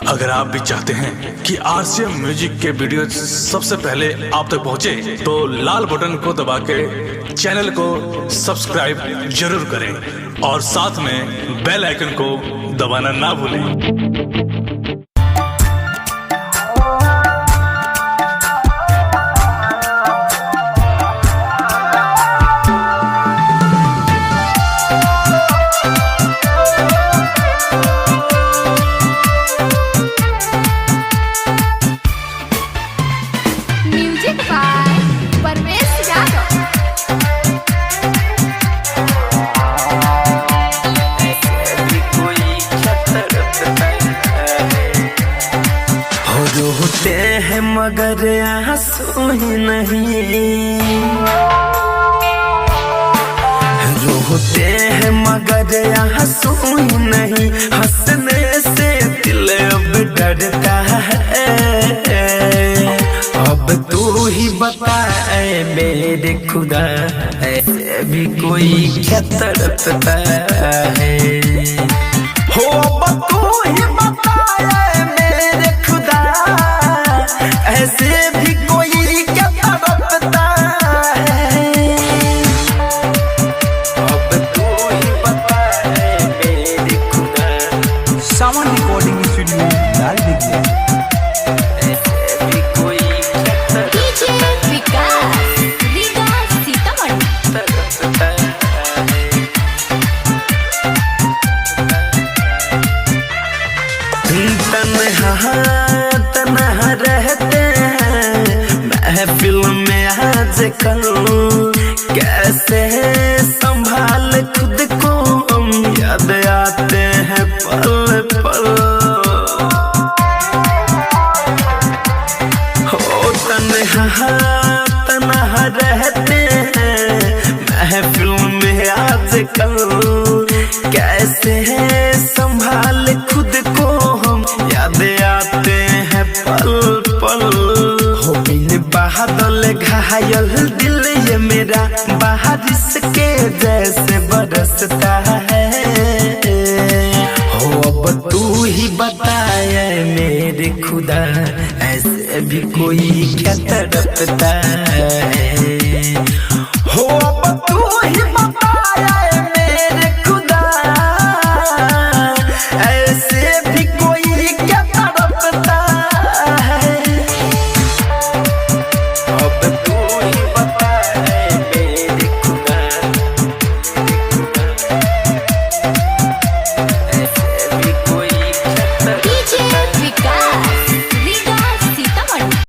अगर आप भी चाहते हैं कि आरसीएम म्यूजिक के वीडियो सबसे पहले आप तक पहुंचे, तो लाल बटन को दबा के चैनल को सब्सक्राइब जरूर करें और साथ में बेल आइकन को दबाना ना भूलें। Music by Parvesh Yadav. रोते हैं मगर आंसू ही नहीं, रोते हैं मगर आंसू ही नहीं, हंसने से दिल अब डरता है। अब तू ही बता ऐ मेरे खुदा, ऐसे भी कोई क्या तड़पता है। हो अब तू ही बता ऐ मेरे खुदा, ऐसे भी कोई क्या तड़पता है। अब तू ही बता ऐ मेरे खुदा। सावन रिकॉर्डिंग स्टूडियो लाल दिखते ऐसे भी कोई क्या डीजे विकास रीगा सीतामढ़ी। तड़पता है। तन्हा रहते हैं महफिल में आजकल, कैसे संभाल खुद को हम, याद आते हैं पल पल। हो तन्हा रहते हैं महफिल में आजकल, कैसे संभाल खुद को हम, याद आते हैं पल पल। हो बिन बादल घायल दिल ये मेरा, बारिश के जैसे बरसता है। हो अब तू ही बताए मेरे खुदा, ऐसे भी कोई क्या तड़पता है। हो अब तू ही बताए